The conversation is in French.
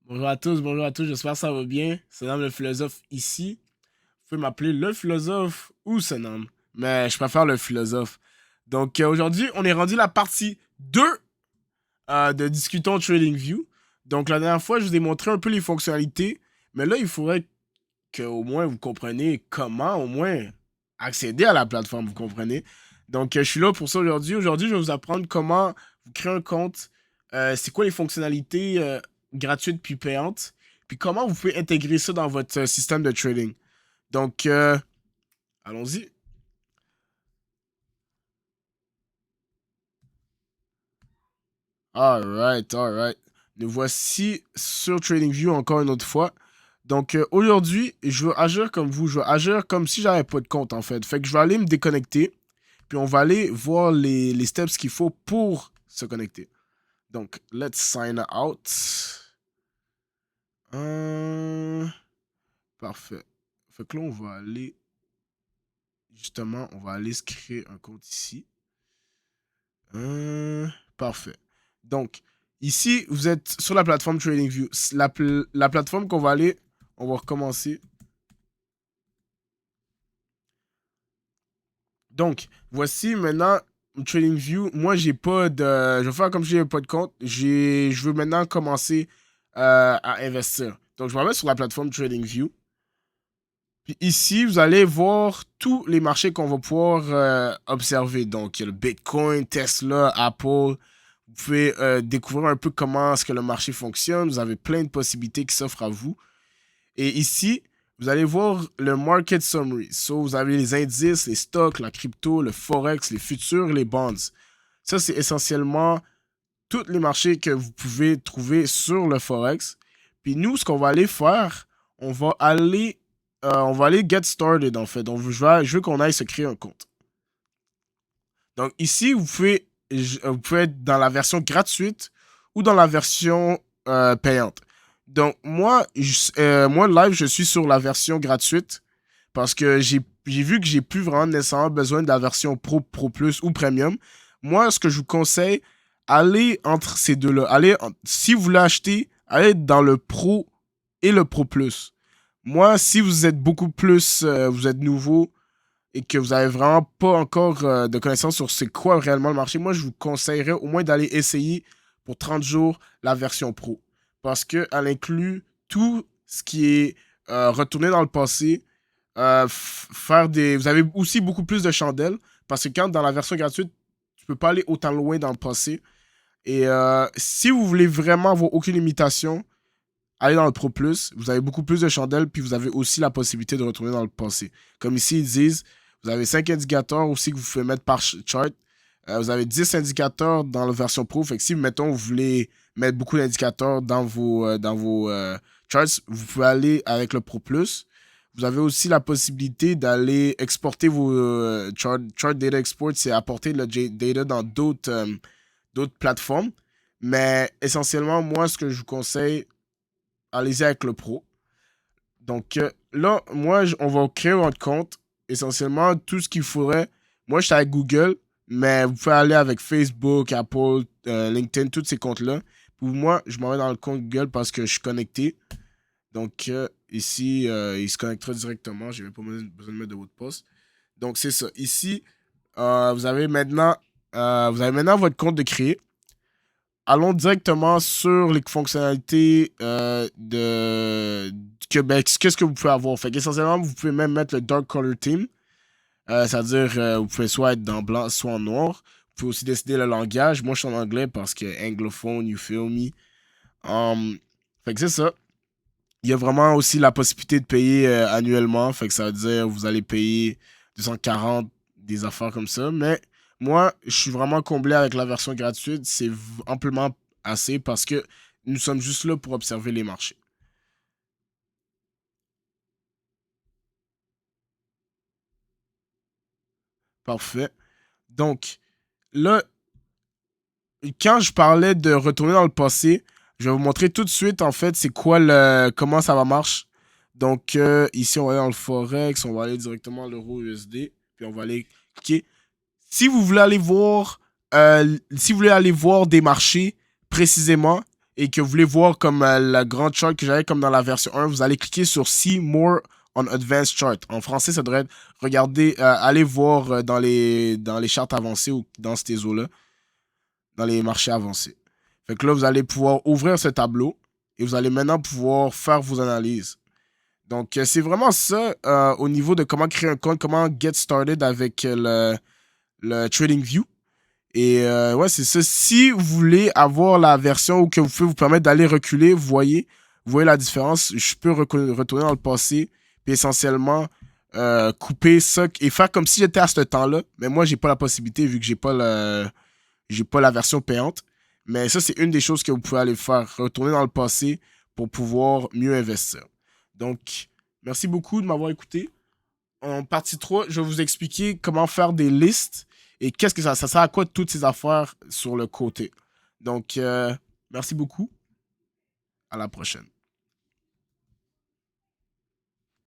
Bonjour à tous, j'espère que ça va bien. C'est Nam le philosophe ici. Vous pouvez m'appeler le philosophe ou Sonam, mais je préfère le philosophe. Donc aujourd'hui, on est rendu la partie 2 de Discutons TradingView. Donc la dernière fois, je vous ai montré un peu les fonctionnalités, mais là, il faudrait que au moins vous compreniez comment au moins accéder à la plateforme, vous comprenez. Donc je suis là pour ça aujourd'hui. Aujourd'hui, je vais vous apprendre comment vous créer un compte, c'est quoi les fonctionnalités gratuites puis payantes, puis comment vous pouvez intégrer ça dans votre système de trading. Donc allons-y. Alright, alright. Nous voici sur TradingView encore une autre fois. Donc aujourd'hui, je vais agir comme vous, je vais agir comme si j'avais pas de compte en fait. Fait que je vais aller me déconnecter. Puis on va aller voir les steps qu'il faut pour se connecter. Donc, let's sign out. Euh, Parfait. Fait que là, on va aller, justement, on va aller se créer un compte ici. Euh, Parfait. Donc, ici, vous êtes sur la plateforme TradingView. La plateforme qu'on va aller, on va recommencer. Donc, voici maintenant TradingView. Moi, j'ai pas de. Je vais faire comme si j'avais pas de compte. Je veux maintenant commencer à investir. Donc, je vais me mettre sur la plateforme TradingView. Puis ici, vous allez voir tous les marchés qu'on va pouvoir observer. Donc, il y a le Bitcoin, Tesla, Apple. Vous pouvez découvrir un peu comment est-ce que le marché fonctionne. Vous avez plein de possibilités qui s'offrent à vous. Et ici, vous allez voir le market summary. So, vous avez les indices, les stocks, la crypto, le forex, les futurs, les bonds. Ça, c'est essentiellement tous les marchés que vous pouvez trouver sur le forex. Puis nous, ce qu'on va aller faire, on va aller get started en fait. Donc, je veux qu'on aille se créer un compte. Donc ici, vous pouvez être dans la version gratuite ou dans la version payante. Donc moi live, je suis sur la version gratuite parce que j'ai vu que j'ai plus vraiment nécessairement besoin de la version Pro, Pro Plus ou Premium. Moi, ce que je vous conseille, allez entre ces deux-là. Si vous voulez acheter, allez dans le Pro et le Pro Plus. Moi, si vous êtes beaucoup plus, vous êtes nouveau, et que vous avez vraiment pas encore de connaissances sur c'est quoi réellement le marché, moi, je vous conseillerais au moins d'aller essayer pour 30 jours la version pro. Parce qu'elle inclut tout ce qui est retourné dans le passé, faire des... Vous avez aussi beaucoup plus de chandelles, parce que quand dans la version gratuite, tu peux pas aller autant loin dans le passé. Et si vous voulez vraiment avoir aucune limitation, allez dans le Pro Plus, vous avez beaucoup plus de chandelles, puis vous avez aussi la possibilité de retourner dans le passé. Comme ici, ils disent, vous avez 5 indicateurs aussi que vous pouvez mettre par chart. Vous avez 10 indicateurs dans la version Pro. Fait que si, mettons, vous voulez mettre beaucoup d'indicateurs dans vos charts, vous pouvez aller avec le Pro Plus. Vous avez aussi la possibilité d'aller exporter vos chart data export, c'est apporter le data dans d'autres plateformes. Mais essentiellement, moi, ce que je vous conseille, allez-y avec le pro. Donc là, moi, on va créer votre compte. Essentiellement, tout ce qu'il faudrait. Moi, je suis avec Google, mais vous pouvez aller avec Facebook, Apple, LinkedIn, tous ces comptes-là. Pour moi, je m'en vais dans le compte Google parce que je suis connecté. Donc ici, il se connectera directement. Je n'ai pas besoin de mettre de mot de passe. Donc c'est ça. Ici, vous avez maintenant votre compte de créer. Allons directement sur les fonctionnalités qu'est-ce que vous pouvez avoir. Fait qu'essentiellement, vous pouvez même mettre le Dark Color Theme. C'est-à-dire, vous pouvez soit être dans blanc, soit en noir. Vous pouvez aussi décider le langage. Moi, je suis en anglais parce que anglophone, you feel me. Fait que c'est ça. Il y a vraiment aussi la possibilité de payer annuellement. Fait que ça veut dire vous allez payer 240 des affaires comme ça. Mais moi, je suis vraiment comblé avec la version gratuite. C'est amplement assez parce que nous sommes juste là pour observer les marchés. Parfait. Donc, là, quand je parlais de retourner dans le passé, je vais vous montrer tout de suite, en fait, comment ça va marcher. Donc, ici, on va aller dans le Forex, on va aller directement à l'euro USD, puis on va aller cliquer. Si vous voulez aller voir, si vous voulez aller voir des marchés précisément, et que vous voulez voir comme la grande chart que j'avais comme dans la version 1, vous allez cliquer sur See More on Advanced Chart. En français, ça devrait être regarder, aller voir dans les charts avancés ou dans ces eaux-là, dans les marchés avancés. Fait que là, vous allez pouvoir ouvrir ce tableau et vous allez maintenant pouvoir faire vos analyses. Donc, c'est vraiment ça au niveau de comment créer un compte, comment get started avec le TradingView. Et ouais, c'est ça. Si vous voulez avoir la version où que vous pouvez vous permettre d'aller reculer, vous voyez la différence. Je peux retourner dans le passé, puis essentiellement couper ça et faire comme si j'étais à ce temps-là. Mais moi, j'ai pas la possibilité vu que j'ai pas la version payante. Mais ça, c'est une des choses que vous pouvez aller faire. Retourner dans le passé pour pouvoir mieux investir. Donc, merci beaucoup de m'avoir écouté. En partie 3, je vais vous expliquer comment faire des listes et qu'est-ce que ça sert à quoi toutes ces affaires sur le côté. Donc, merci beaucoup. À la prochaine.